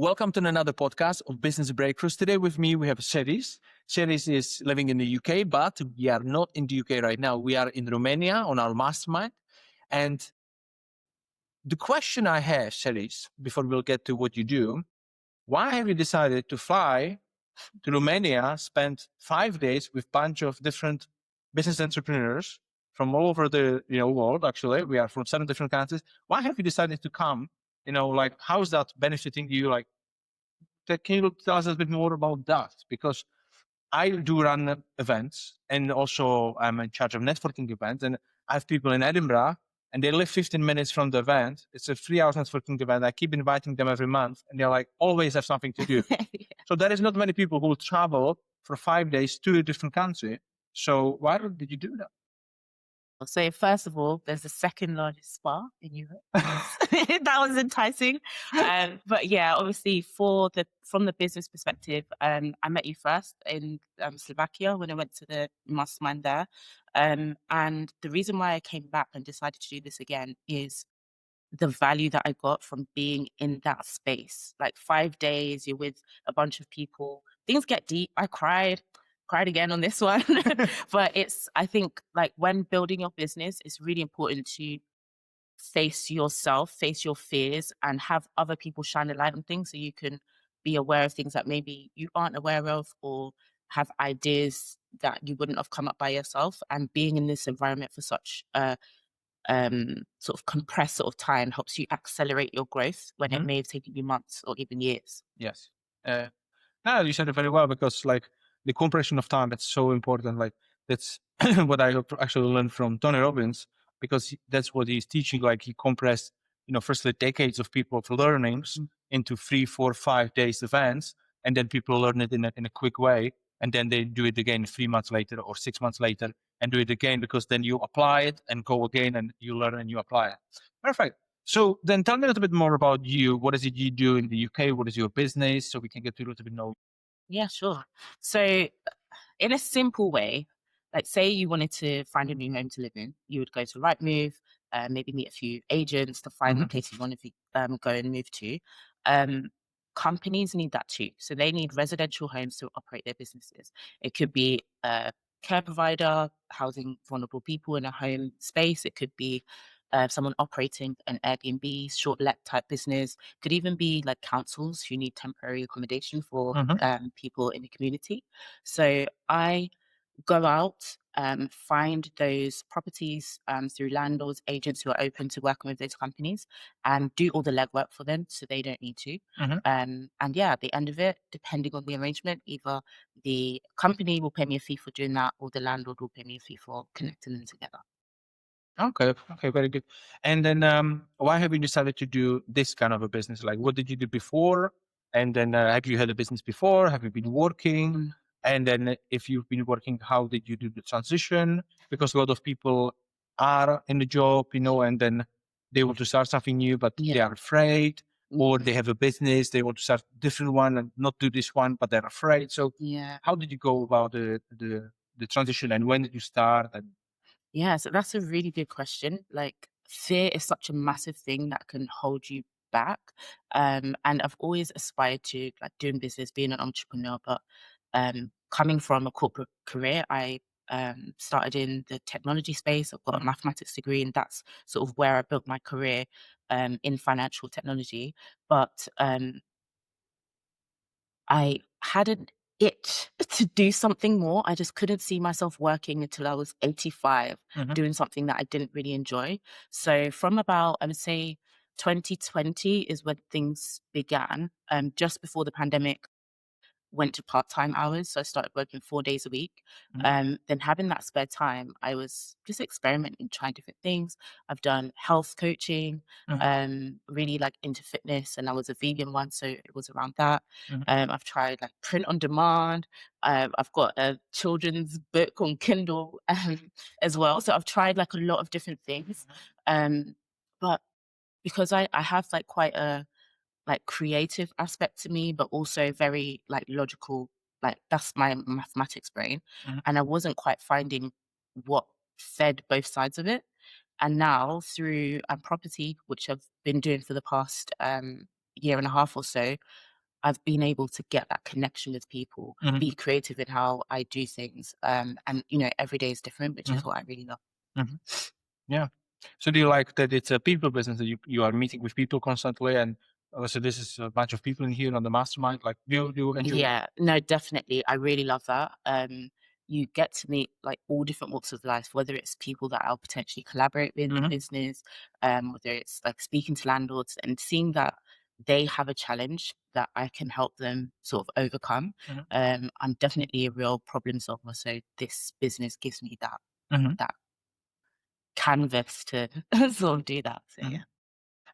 Welcome to another podcast of Business Breakthroughs. Today with me, we have Cerise. Cerise is living in the UK, but we are not in the UK right now. We are in Romania on our mastermind. And the question I have, Cerise, before we'll get to what you do, why have you decided to fly to Romania, spend 5 days with a bunch of different business entrepreneurs from all over the world? Actually, we are from 7 different countries. Why have you decided to come? How is that benefiting you? Can you tell us a bit more about that? Because I do run events and also I'm in charge of networking events, and I have people in Edinburgh and they live 15 minutes from the event. It's a 3 hour networking event. I keep inviting them every month and they're like, always have something to do. Yeah. So there is not many people who travel for 5 days to a different country. So why did you do that? So first of all, there's the second largest spa in Europe. That was enticing. But yeah, obviously from the business perspective, I met you first in Slovakia when I went to the mastermind there. And the reason why I came back and decided to do this again is the value that I got from being in that space. Like 5 days, you're with a bunch of people. Things get deep. I cried again on this one. But I think like when building your business, it's really important to face yourself, face your fears, and have other people shine a light on things so you can be aware of things that maybe you aren't aware of, or have ideas that you wouldn't have come up by yourself. And being in this environment for such sort of compressed sort of time helps you accelerate your growth when it may have taken you months or even years. Yes. No, you said it very well, because like the compression of time, that's so important. Like that's what I actually learned from Tony Robbins, because that's what he's teaching. Like he compressed, firstly decades of people of learnings into 3, 4, 5 days events, and then people learn it in a quick way, and then they do it again 3 months later or 6 months later, and do it again, because then you apply it and go again, and you learn and you apply it. Perfect. So then tell me a little bit more about you. What is it you do in the UK? What is your business? So we can get to a little bit know. Yeah, sure. So in a simple way, like say you wanted to find a new home to live in, you would go to Rightmove, maybe meet a few agents to find the place you want to go and move to. Companies need that too. So they need residential homes to operate their businesses. It could be a care provider housing vulnerable people in a home space. It could be someone operating an Airbnb, short let type business. Could even be like councils who need temporary accommodation for people in the community. So I go out, find those properties through landlords, agents who are open to working with those companies, and do all the legwork for them so they don't need to. And yeah, at the end of it, depending on the arrangement, either the company will pay me a fee for doing that, or the landlord will pay me a fee for connecting them together. Okay, very good. And then why have you decided to do this kind of a business? Like, what did you do before? And then have you had a business before? Have you been working? And then if you've been working, how did you do the transition? Because a lot of people are in the job, and then they want to start something new, but they are afraid, or they have a business, they want to start a different one and not do this one, but they're afraid. So how did you go about the transition, and when did you start? And Yeah, so that's a really good question. Like, fear is such a massive thing that can hold you back. And I've always aspired to like doing business, being an entrepreneur, but coming from a corporate career, I started in the technology space. I've got a mathematics degree, and that's sort of where I built my career in financial technology. But I had an itch to do something more. I just couldn't see myself working until I was 85, doing something that I didn't really enjoy. So from about, I would say 2020 is when things began. Just before the pandemic, went to part-time hours. So I started working 4 days a week. Then having that spare time, I was just experimenting, trying different things. I've done health coaching, really like into fitness, and I was a vegan one, so it was around that. I've tried like print on demand. I've got a children's book on Kindle as well. So I've tried like a lot of different things. But because I have like quite a like creative aspect to me, but also very like logical, like that's my mathematics brain. And I wasn't quite finding what fed both sides of it. And now through property, which I've been doing for the past year and a half or so, I've been able to get that connection with people, be creative in how I do things. And, every day is different, which is what I really love. Yeah. So do you like that it's a people business, that you are meeting with people constantly, and so this is a bunch of people in here on the mastermind? Like, do you enjoy? Yeah, no, definitely. I really love that. You get to meet like all different walks of life, whether it's people that I'll potentially collaborate with in business, whether it's like speaking to landlords and seeing that they have a challenge that I can help them sort of overcome. I'm definitely a real problem solver, so this business gives me that canvas to sort of do that. So yeah.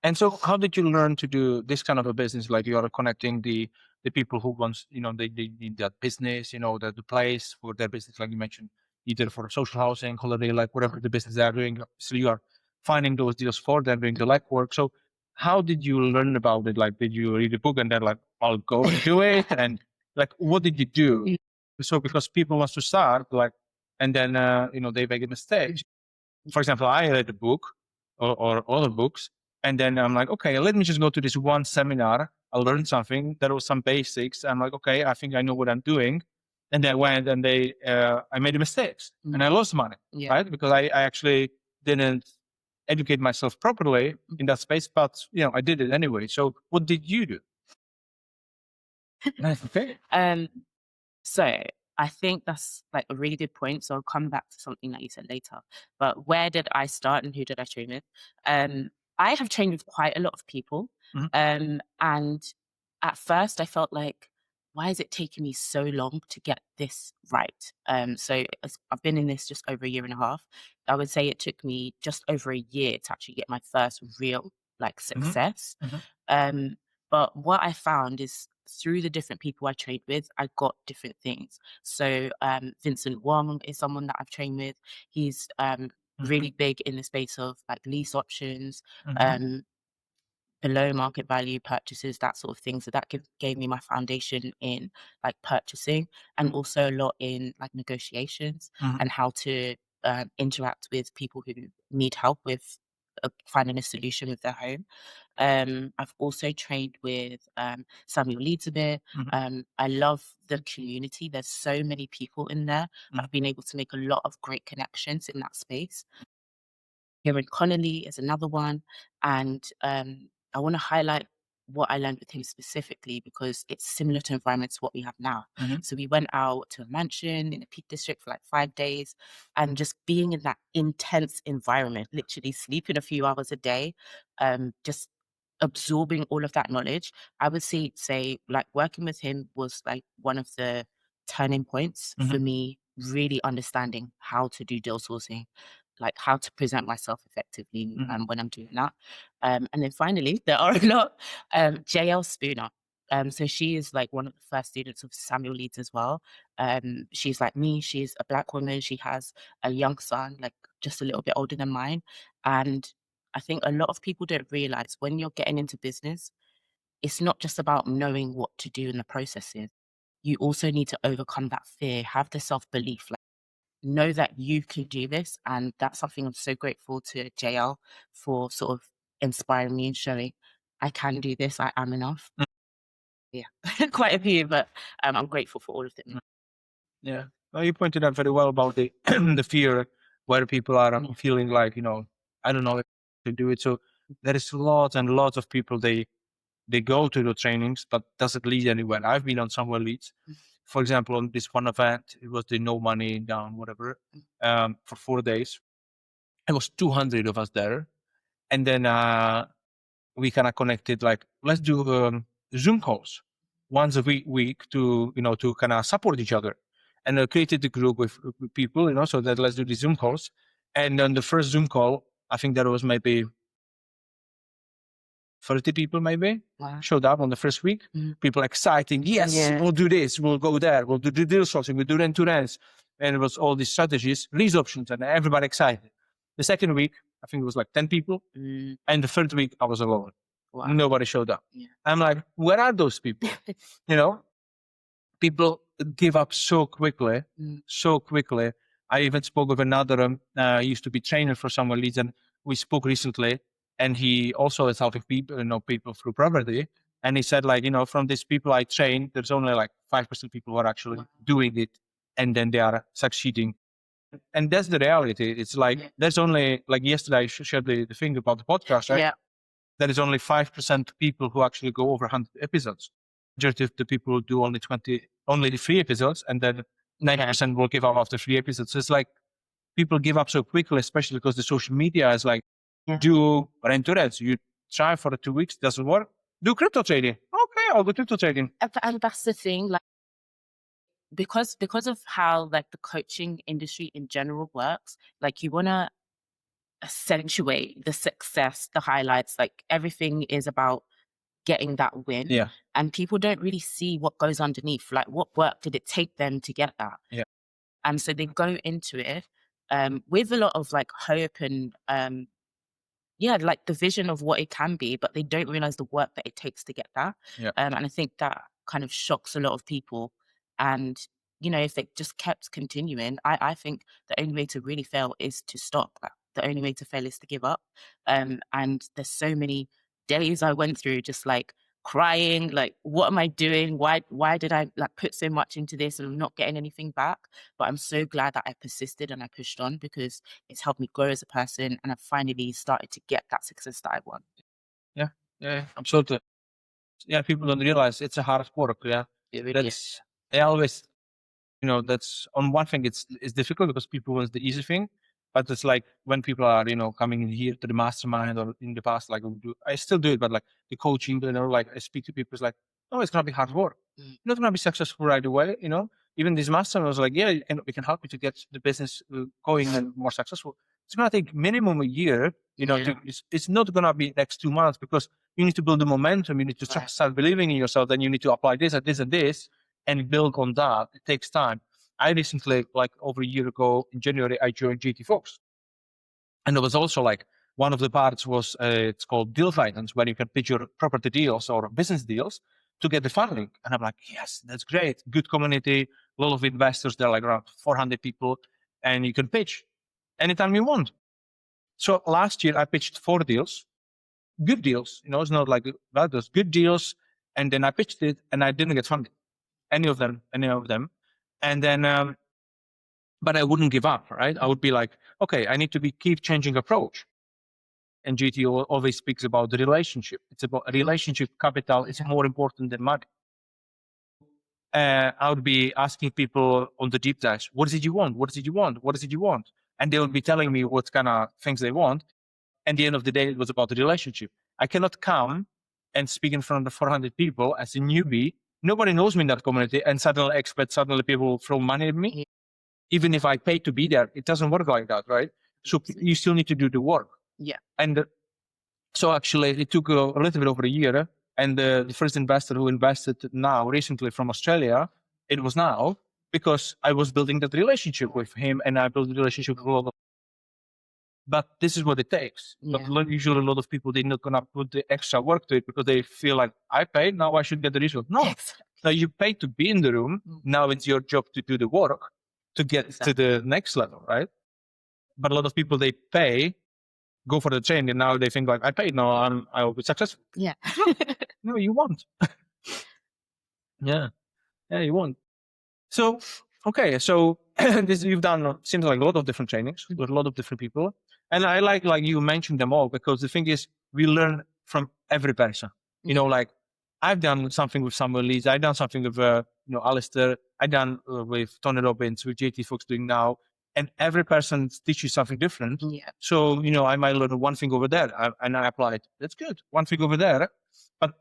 And so how did you learn to do this kind of a business? Like, you are connecting the people who wants, they need that business, the place for their business, like you mentioned, either for social housing, holiday, like whatever the business they are doing. So you are finding those deals for them, doing the legwork. So how did you learn about it? Like, did you read a book and then like, I'll go and do it? And like, what did you do? So because people wants to start, like, and then, they make a mistake. For example, I read a book or other books, and then I'm like, okay, let me just go to this one seminar. I learned something. There was some basics. I'm like, okay, I think I know what I'm doing. And then I went and I made mistakes and I lost money, right? Because I actually didn't educate myself properly in that space, but I did it anyway. So what did you do? Okay. So I think that's like a really good point. So I'll come back to something that you said later. But where did I start and who did I train with? I have trained with quite a lot of people. And at first I felt like, why is it taking me so long to get this right? So I've been in this just over a year and a half. I would say it took me just over a year to actually get my first real like success. But what I found is through the different people I trained with, I got different things. So Vincent Wong is someone that I've trained with. He's really big in the space of like lease options, below market value purchases, that sort of thing. So that gave me my foundation in like purchasing, and also a lot in like negotiations and how to interact with people who need help with finding a solution with their home. I've also trained with Samuel Leeds a bit. I love the community. There's so many people in there. I've been able to make a lot of great connections in that space. Kieran Connolly is another one. And I want to highlight what I learned with him specifically because it's similar to environments what we have now. So we went out to a mansion in the Peak District for like 5 days, and just being in that intense environment, literally sleeping a few hours a day, just absorbing all of that knowledge. I would say like working with him was like one of the turning points for me really understanding how to do deal sourcing, like how to present myself effectively when I'm doing that. And then finally, there are a lot. JL Spooner. So she is like one of the first students of Samuel Leeds as well. She's like me. She's a Black woman. She has a young son, like just a little bit older than mine. And I think a lot of people don't realize when you're getting into business, it's not just about knowing what to do in the processes. You also need to overcome that fear, have the self-belief, like know that you can do this. And that's something I'm so grateful to JL for sort of inspiring me and showing I can do this, I am enough. Yeah, quite a few, but I'm grateful for all of them. Yeah. Well, you pointed out very well about the the fear where people are feeling like, I don't know if to do it. So there is lots and lots of people, they go to the trainings, but doesn't lead anywhere. I've been on somewhere leads. For example, on this one event, it was the no money down, whatever, for 4 days. It was 200 of us there. And then we kind of connected, like, let's do Zoom calls once a week to, to kind of support each other. And I created the group with people, so that let's do the Zoom calls. And on the first Zoom call, I think there was maybe 30 people maybe showed up on the first week. People exciting. Yes, we'll do this. We'll go there. We'll do the deal sourcing. We'll do rent-to-rents. And it was all these strategies, lease options, and everybody excited. The second week, I think it was like 10 people. And the third week, I was alone. Wow. Nobody showed up. I'm like, where are those people? People give up so quickly, so quickly. I even spoke with another, used to be trainer for someone leads, and we spoke recently, and he also is helping people, people through property. And he said, like, from these people I trained, there's only like 5% people who are actually doing it, and then they are succeeding. And that's the reality. It's like, there's only, like yesterday I shared the thing about the podcast, right? Yeah. There is only 5% people who actually go over 100 episodes. Majority of the people do only the 3 episodes, and then 90% will give up after 3 episodes. So it's like people give up so quickly, especially because the social media is like, do rent to rent. So you try for 2 weeks, doesn't work. Do crypto trading. Okay, I'll do crypto trading. And that's the thing, like, because of how like the coaching industry in general works, like you want to accentuate the success, the highlights, like everything is about getting that win. Yeah. And people don't really see what goes underneath. Like, what work did it take them to get that? Yeah. And so they go into it with a lot of like hope and like the vision of what it can be, but they don't realize the work that it takes to get that. Yeah. And I think that kind of shocks a lot of people. And, if they just kept continuing, I think the only way to really fail is to stop. The only way to fail is to give up. And there's so many days I went through just like crying, like, what am I doing? Why did I like put so much into this and I'm not getting anything back? But I'm so glad that I persisted and I pushed on, because it's helped me grow as a person, and I've finally started to get that success that I want. Yeah, absolutely. Yeah, people don't realize it's a hard work. Yeah, It really that's they always, that's on one thing. It's difficult because people want the easy thing, but it's like when people are coming in here to the mastermind, or in the past, like I still do it, but like the coaching, like I speak to people, it's like, oh, it's gonna be hard work. You're not gonna be successful right away. Even this mastermind was like, yeah, we can help you to get the business going and more successful. It's gonna take minimum a year. It's not gonna be next 2 months, because you need to build the momentum. You need to start believing in yourself. Then you need to apply this and this and this and build on that. It takes time. I recently, like over a year ago in January, I joined GT Fox. And it was also like one of the parts was, it's called deal finance, where you can pitch your property deals or business deals to get the funding. And I'm like, yes, that's great. Good community, a lot of investors. There are like around 400 people, and you can pitch anytime you want. So last year I pitched 4 deals, good deals. It's not like bad deals, good deals. And then I pitched it and I didn't get funded, any of them. And then, but I wouldn't give up, right? I would be like, okay, I need to keep changing approach. And GT always speaks about the relationship. It's about relationship capital. It's more important than money. I would be asking people on the deep dives, what is it you want? What is it you want? What is it you want? And they would be telling me what kind of things they want. And the end of the day, it was about the relationship. I cannot come and speak in front of 400 people as a newbie. Nobody knows me in that community, and suddenly experts, suddenly people throw money at me. Even if I pay to be there, it doesn't work like that, right? So you still need to do the work. Yeah. And so actually it took a little bit over a year. And the first investor who invested now recently from Australia, it was now because I was building that relationship with him, and I built a relationship with a lot of. But this is what it takes. Yeah. But usually a lot of people, they're not going to put the extra work to it because they feel like, I paid, now I should get the result. No, now you pay to be in the room. Now it's your job to do the work to get to the next level, right? But a lot of people, they pay, go for the training, and now they think like, I paid, now I will be successful. Yeah. No, you won't. Yeah, you won't. So, okay, so this you've done, seems like a lot of different trainings with a lot of different people. And I like you mentioned them all, because the thing is, we learn from every person. Like I've done something with Samuel Leeds, I've done something with, Alistair, I've done with Tony Robbins, with JT Fox doing now. And every person teaches something different. Yeah. So, I might learn one thing over there and I apply it. That's good. One thing over there. But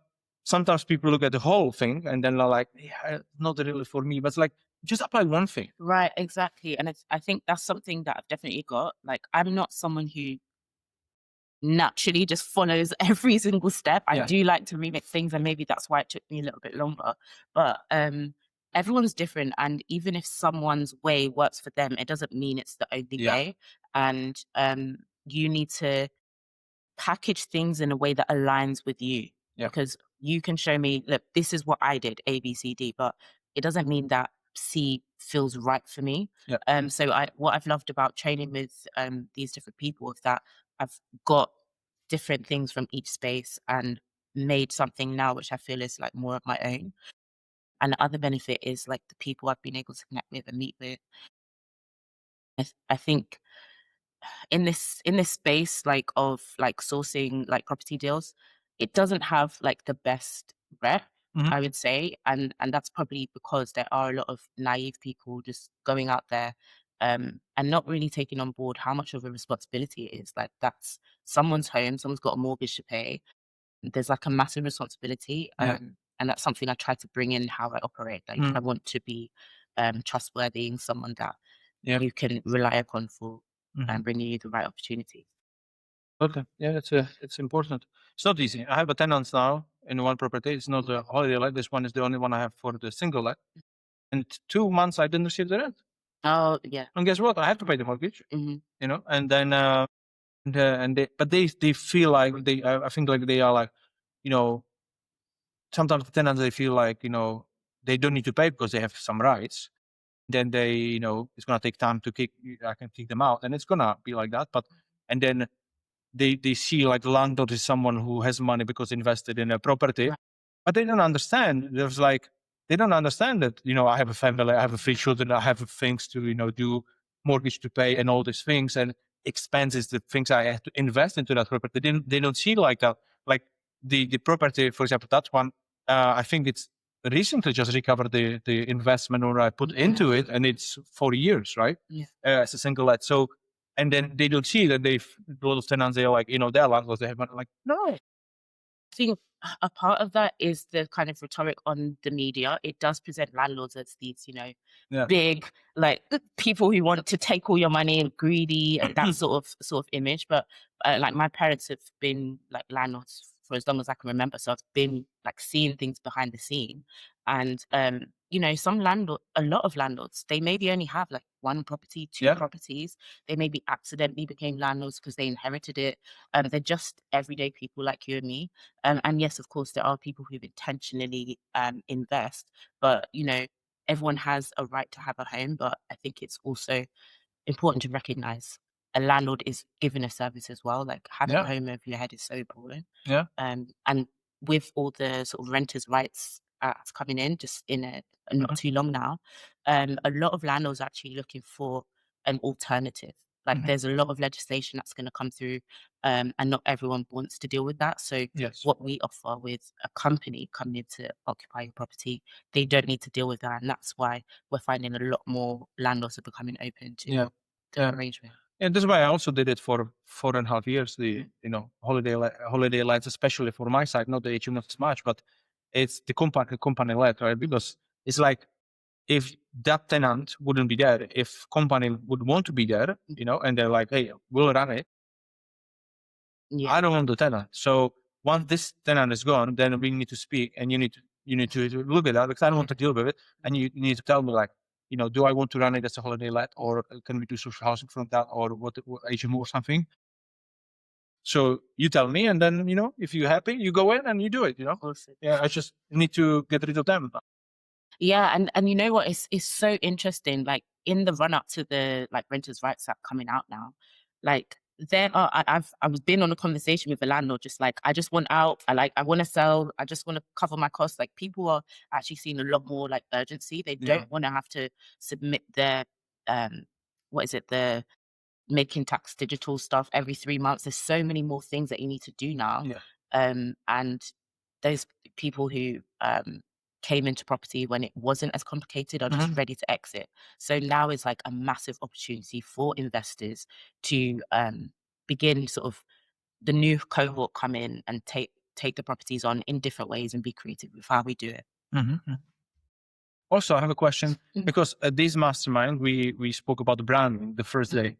sometimes people look at the whole thing and then they're like, yeah, not really for me. But it's like, just apply one thing. Right, exactly. And I think that's something that I've definitely got. Like, I'm not someone who naturally just follows every single step. I do like to remix things, and maybe that's why it took me a little bit longer. But everyone's different, and even if someone's way works for them, it doesn't mean it's the only way. And you need to package things in a way that aligns with you. Because you can show me, look, this is what I did, A, B, C, D, but it doesn't mean that C feels right for me. So what I've loved about training with these different people is that I've got different things from each space, and made something now which I feel is like more of my own. And the other benefit is like the people I've been able to connect with and meet with. I think in this space like of like sourcing like property deals, it doesn't have like the best rep, Mhm. I would say. And that's probably because there are a lot of naive people just going out there and not really taking on board how much of a responsibility it is. Like that's someone's home, someone's got a mortgage to pay. There's like a massive responsibility. Yeah. And that's something I try to bring in how I operate. Like Mm. I want to be trustworthy and someone that Yeah. you can rely upon for Mhm. bringing you the right opportunity. Okay. Yeah, it's important. It's not easy. I have a tenant now in one property. It's not a holiday let. This one is the only one I have for the single let. And 2 months I didn't receive the rent. Oh, yeah. And guess what? I have to pay the mortgage. Mhm. And then they feel like I think like they are like you know sometimes the tenants they feel like they don't need to pay because they have some rights. Then they it's gonna take time to I can kick them out, and it's gonna be like that. But and then they see like the landlord is someone who has money because invested in a property, Right. but they don't understand. There's like they don't understand that I have a family, I have three children, I have things to do, mortgage to pay, and all these things and expenses, the things I have to invest into that property. They don't see like that. Like the property, for example, that one. I think it's recently just recovered the investment or I put into it, and it's 4 years, right? Yeah. As a single let. So and then they don't see that a lot of tenants they're like they're landlords, they have money. Like no. Think a part of that is the kind of rhetoric on the media. It does present landlords as these, Yeah. big, like people who want to take all your money and greedy and that sort of image. But like my parents have been like landlords for as long as I can remember, so I've been like seeing things behind the scene. And some landlord, a lot of landlords, they maybe only have like one property, two Yeah. properties. They maybe accidentally became landlords because they inherited it. They're just everyday people like you and me. And yes, of course, there are people who intentionally invest, but everyone has a right to have a home. But I think it's also important to recognize a landlord is giving a service as well. Like having a Yeah. home over your head is so important. Yeah. And with all the sort of renters' rights acts coming in, just in not Mhm. too long now, a lot of landlords are actually looking for an alternative. Like Mhm. there's a lot of legislation that's going to come through, and not everyone wants to deal with that. So Yes. what we offer with a company coming in to occupy your property, they don't need to deal with that, and that's why we're finding a lot more landlords are becoming open to Yeah. the Yeah. arrangement. And this is why I also did it for 4.5 years. The holiday lets, especially for my side, not the HM not as much, but it's the company let, right? Because it's like if that tenant wouldn't be there, if company would want to be there, and they're like, hey, we'll run it. Yeah, I don't want the tenant. So once this tenant is gone, then we need to speak, and you need to look at that because I don't want to deal with it, and you need to tell me like, do I want to run it as a holiday let, or can we do social housing from that, or what HMO or something? So you tell me, and then if you're happy, you go in and you do it. awesome. Yeah, I just need to get rid of them. Yeah, and you know what? It's so interesting. Like in the run up to the like Renters' Rights Act coming out now, like there are I was been on a conversation with a landlord, just like I just want out. I want to sell. I just want to cover my costs. Like people are actually seeing a lot more like urgency. They Yeah. don't want to have to submit their um what is it the making tax digital stuff every 3 months. There's so many more things that you need to do now. Yeah. And those people who came into property when it wasn't as complicated are just Mhm. ready to exit. So now is like a massive opportunity for investors to begin sort of the new cohort come in and take the properties on in different ways and be creative with how we do it. Mhm. Mhm. Also, I have a question Mhm. because at this mastermind, we spoke about the branding the first day.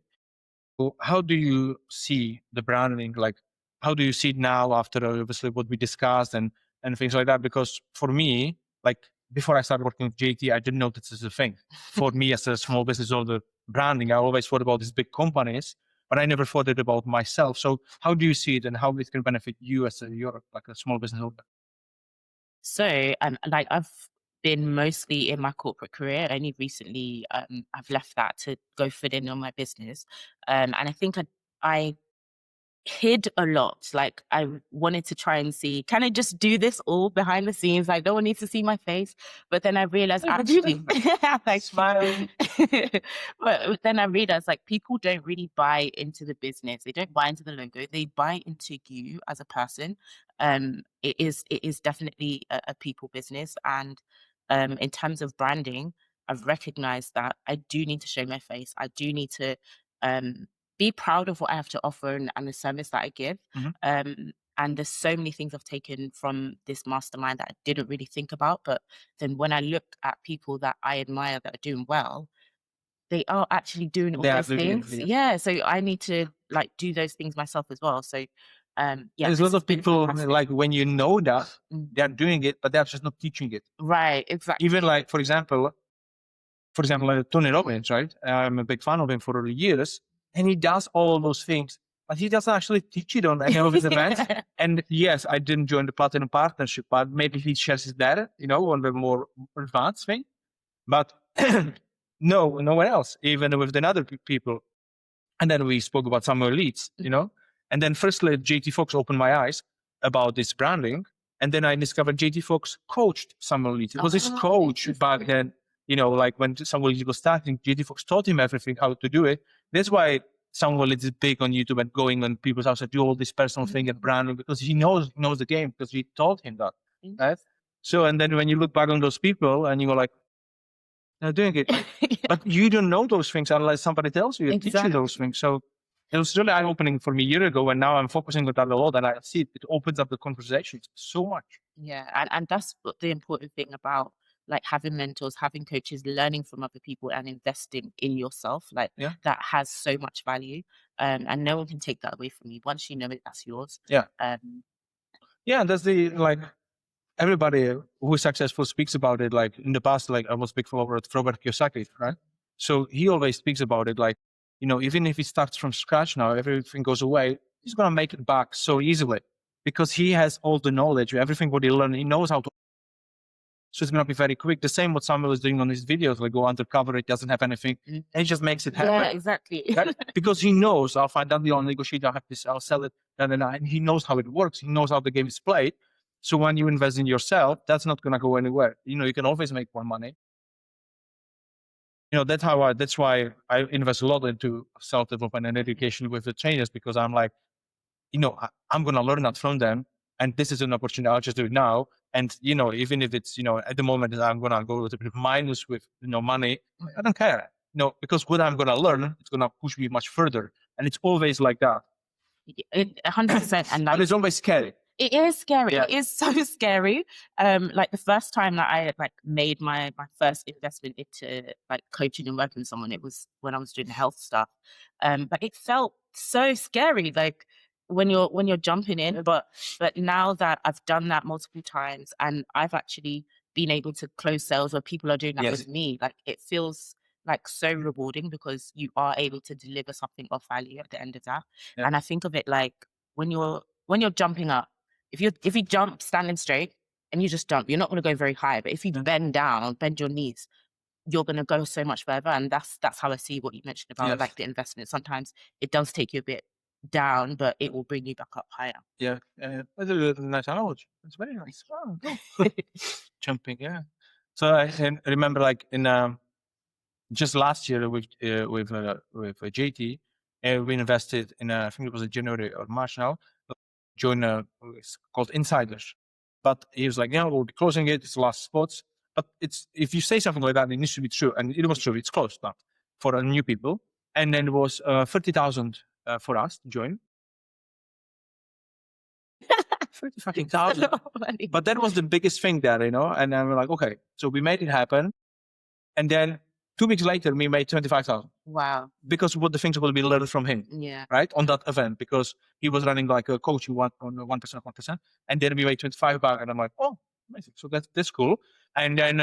So how do you see the branding? Like, how do you see it now after obviously what we discussed and things like that? Because for me, like before I started working with JT, I didn't know this is a thing. For me as a small business owner, branding, I always thought about these big companies, but I never thought it about myself. So how do you see it, and how it can benefit you as you're like a small business owner? So, like I've been mostly in my corporate career. Only recently, I've left that to go fit in on my business. And I think I hid a lot. Like I wanted to try and see, can I just do this all behind the scenes? Like no one needs to see my face. But then I realized actually, like, Smiling. but then I realized like people don't really buy into the business. They don't buy into the logo. They buy into you as a person. It is definitely a people business. And in terms of branding, I've recognized that I do need to show my face. I do need to be proud of what I have to offer and the service that I give. And there's so many things I've taken from this mastermind that I didn't really think about. But then when I look at people that I admire that are doing well, they are actually doing all those things. Yeah. So I need to like do those things myself as well. So yeah. There's a lot of people like when you know that they're doing it, but they're just not teaching it. Right. Exactly. Even like, for example, like Tony Robbins, right? I'm a big fan of him for years. And he does all of those things, but he doesn't actually teach it on any of his events. And yes, I didn't join the Platinum Partnership, but maybe he shares it there, on the more advanced thing. But no one else, even with the other people. And then we spoke about Samuel Leeds, And then firstly, JT Fox opened my eyes about this branding. And then I discovered JT Fox coached Samuel Leeds. It was his coach back then. Like when Samuel Leeds was starting, JT Fox taught him everything, how to do it. That's why Samuel Leeds is big on YouTube and going on people's house and do all this personal thing and branding, because he knows the game, because he taught him that. Right? So, and then when you look back on those people and you go like, they're doing it. But you don't know those things unless somebody tells you, teach you those things. So it was really eye-opening for me a year ago, and now I'm focusing on that a lot, and I see it opens up the conversations so much. Yeah, and that's the important thing about like having mentors, having coaches, learning from other people and investing in yourself. Like that has so much value. And no one can take that away from you. Once you know it, that's yours. Yeah. Yeah, that's the like everybody who is successful speaks about it. Like in the past, like I was a big follower of Robert Kiyosaki, right? So he always speaks about it like, even if he starts from scratch now, everything goes away, he's going to make it back so easily because he has all the knowledge, everything what he learned, he knows how to. So it's going to be very quick. The same what Samuel is doing on his videos, like go undercover, it doesn't have anything. And he just makes it happen. Yeah, exactly. Because he knows, I'll find that deal, I'll negotiate, I'll have this, I'll sell it. And he knows how it works. He knows how the game is played. So when you invest in yourself, that's not going to go anywhere. You can always make more money. That's why I invest a lot into self-development and education with the trainers, because I'm like, I'm going to learn that from them. And this is an opportunity. I'll just do it now. And, even if it's, at the moment I'm going to go with a bit of minus with, money, I don't care. Because what I'm going to learn, it's going to push me much further. And it's always like that. 100%. And but it's always scary. It is scary. Yeah. It is so scary. Like the first time that I like made my first investment into like coaching and working with someone, it was when I was doing health stuff. But it felt so scary, like when you're jumping in. But now that I've done that multiple times and I've actually been able to close sales where people are doing that with me, like it feels like so rewarding because you are able to deliver something of value at the end of that. Yeah. And I think of it like when you're jumping up, if you jump standing straight and you just jump, you're not going to go very high. But if you bend down, bend your knees, you're going to go so much further. And that's how I see what you mentioned about like the investment. Sometimes it does take you a bit down, but it will bring you back up higher. Yeah, that's a nice analogy. It's very nice. Oh, jumping, yeah. So I remember like in just last year with JT, we invested in I think it was in January or March now. Join it's called Insiders, but he was like, we'll be closing it. It's the last spots, but if you say something like that, it needs to be true, and it was true. It's closed now for new people, and then it was 30,000 for us to join. 30,000. But that was the biggest thing there, and then we're like, okay, so we made it happen, and then 2 weeks later, we made 25,000. Wow. Because what the things will be learned from him. Yeah. Right? On that event, because he was running like a coaching on 1%. And then we made 25 back. And I'm like, oh, amazing. So that's cool. And then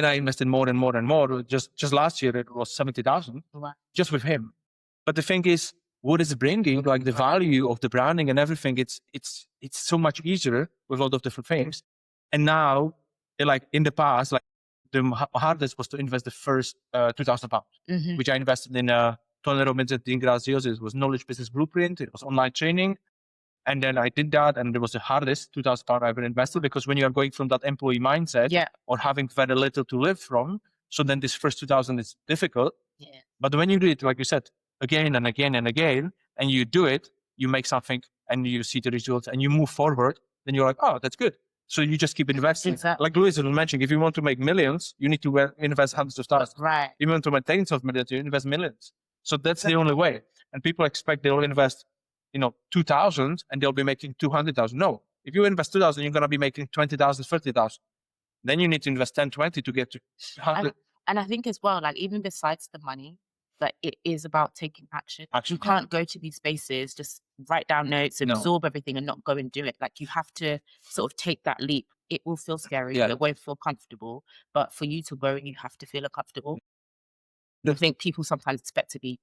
I invested more and more and more. Just last year, it was 70,000. Wow. Just with him. But the thing is, what is bringing, like the value of the branding and everything, it's so much easier with a lot of different things. And now, like in the past, like, the hardest was to invest the first 2,000 pounds, which I invested in Tony Robbins and Dean Graziosi. It was Knowledge Business Blueprint. It was online training. And then I did that, and it was the hardest 2,000 pounds I ever invested, because when you are going from that employee mindset or having very little to live from, so then this first 2,000 is difficult. Yeah. But when you do it, like you said, again and again and again, and you do it, you make something and you see the results and you move forward, then you're like, oh, that's good. So you just keep investing. Exactly. Like Louise was mentioning, if you want to make millions, you need to invest hundreds of thousands. Right. If you want to make tens of millions, you invest millions. So that's the only way. And people expect they'll invest 2,000 and they'll be making 200,000. No, if you invest 2,000, you're going to be making 20,000, 30,000. Then you need to invest 10, 20 to get to 100. And I think as well, like even besides the money, that it is about taking action. Action. You can't go to these spaces, just write down notes, absorb everything and not go and do it. Like you have to sort of take that leap. It will feel scary. It won't feel comfortable. But for you to go, you have to feel uncomfortable. I think people sometimes expect to be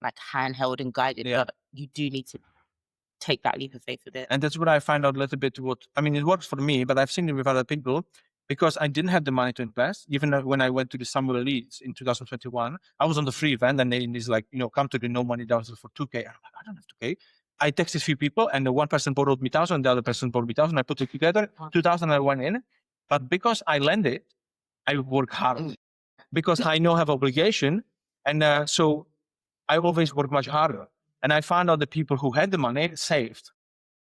like handheld and guided, but you do need to take that leap of faith with it. And that's what I find out a little bit it works for me, but I've seen it with other people, because I didn't have the money to invest. Even when I went to the Summer Leads in 2021, I was on the free event and it's like, come to the no money down for 2K. I'm like, I don't have 2K. I texted a few people and the one person borrowed me 1,000, the other person borrowed me 1,000. I put it together, 2,000 I went in. But because I landed, I work hard because I know I have obligation. And so I always work much harder. And I found out the people who had the money saved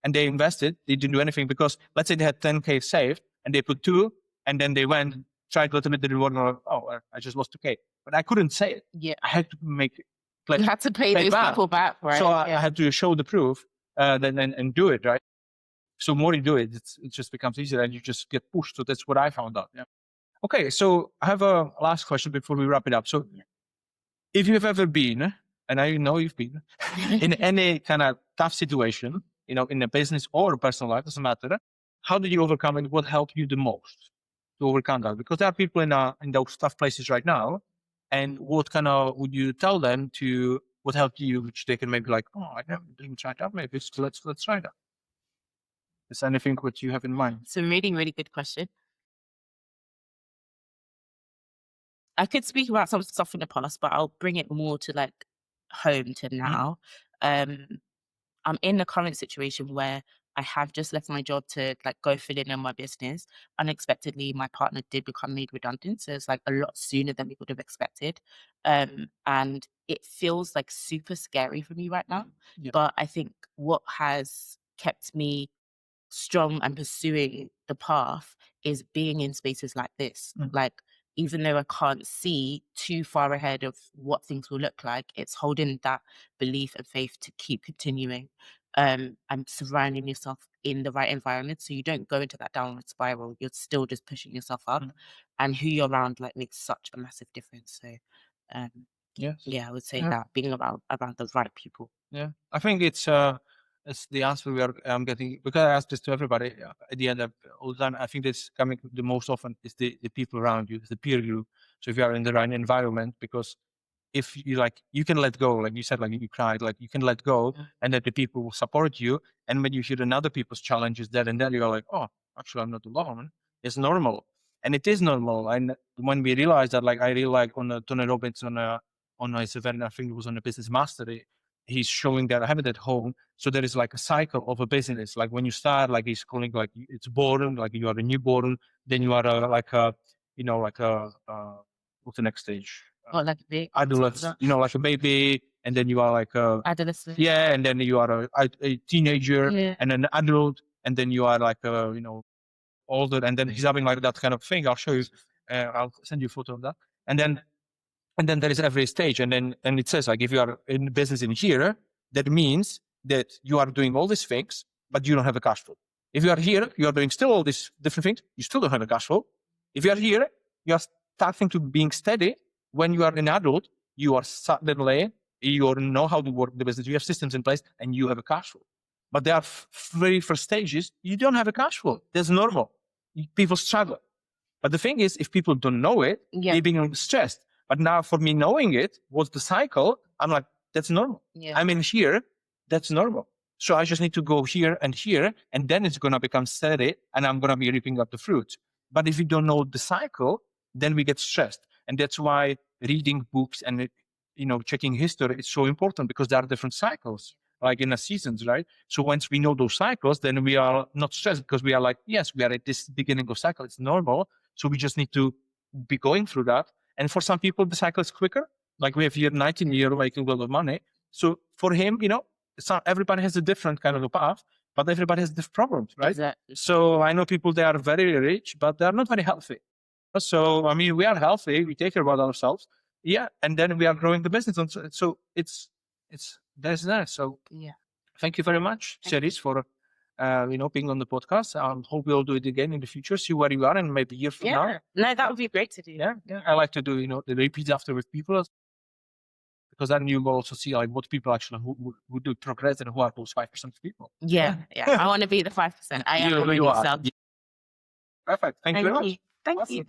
and they invested. They didn't do anything because let's say they had 10K saved and they put 2 and then they went, tried to limit the reward. And like, oh, I just lost 2K. But I couldn't say it. Yeah. I had to make you had to pay those people back, right? So I had to show the proof and do it, right? So more you do it, it just becomes easier and you just get pushed. So that's what I found out. Yeah. Okay, so I have a last question before we wrap it up. So if you've ever been, and I know you've been, in any kind of tough situation, in a business or a personal life, doesn't matter, how did you overcome it? What helped you the most to overcome that? Because there are people in those tough places right now, and what kind of would you tell them to what helped you, which they can maybe like, oh, I never didn't try that. Maybe let's try that. Is anything what you have in mind? It's a really, really good question. I could speak about some stuff in the past, but I'll bring it more to like home to now. I'm in the current situation where I have just left my job to like go fill in on my business. Unexpectedly, my partner did become made redundant. So it's like a lot sooner than we would have expected. And it feels like super scary for me right now. Yeah. But I think what has kept me strong and pursuing the path is being in spaces like this. Like, even though I can't see too far ahead of what things will look like, it's holding that belief and faith to keep continuing and surrounding yourself in the right environment so you don't go into that downward spiral. You're still just pushing yourself up, and who you're around like makes such a massive difference. So I would say that being around the right people. Yeah, I think it's the answer I'm getting, because I ask this to everybody at the end of all the time. I think that's coming the most often is the people around you, the peer group. So if you are in the right environment, because if you can let go, like you said, like you cried, like you can let go, and that the people will support you. And when you hear another people's challenges there and then, you're like, oh, actually, I'm not alone. It's normal, and it is normal. And when we realize that, like I really like on Tony Robbins on his event, I think it was on a Business Mastery. He's showing that I have it at home. So there is like a cycle of a business. Like when you start, like he's calling like it's born, like you are a newborn, then you are what's the next stage? Like a baby. Adolescent, like a baby, and then you are like a adolescent. Yeah, and then you are a teenager and an adult, and then you are like older, and then he's having like that kind of thing. I'll show you. I'll send you a photo of that, and then there is every stage, and it says like if you are in business in here, that means that you are doing all these things, but you don't have a cash flow. If you are here, you are doing still all these different things, you still don't have a cash flow. If you are here, you are starting to being steady. When you are an adult, you are suddenly, you know how to work the business, you have systems in place, and you have a cash flow. But there are very first stages, you don't have a cash flow. That's normal. People struggle. But the thing is, if people don't know it, they're being stressed. But now for me, knowing it, what's the cycle, I'm like, that's normal. Yeah. I'm in here, that's normal. So I just need to go here, and then it's going to become steady, and I'm going to be reaping up the fruit. But if you don't know the cycle, then we get stressed. And that's why reading books and checking history is so important because there are different cycles, like in the seasons, right? So once we know those cycles, then we are not stressed because we are like, yes, we are at this beginning of cycle. It's normal. So we just need to be going through that. And for some people, the cycle is quicker. Like we have here 19-year making a lot of money. So for him, everybody has a different kind of a path, but everybody has different problems, right? Exactly. So I know people, they are very rich, but they are not very healthy. So, I mean, we are healthy, we take care about ourselves. Yeah. And then we are growing the business. And so it's there's that. So Yeah. thank you very much, Cerise, for being on the podcast. I hope we'll do it again in the future, see where you are and maybe a year from now. No, that would be great to do. Yeah. I like to do, the repeats after with people, because then you will also see like what people actually who do progress and who are those 5% of people. Yeah. I want to be the 5%. I am You are. myself. Perfect. Thank you very much. Thank Awesome. you.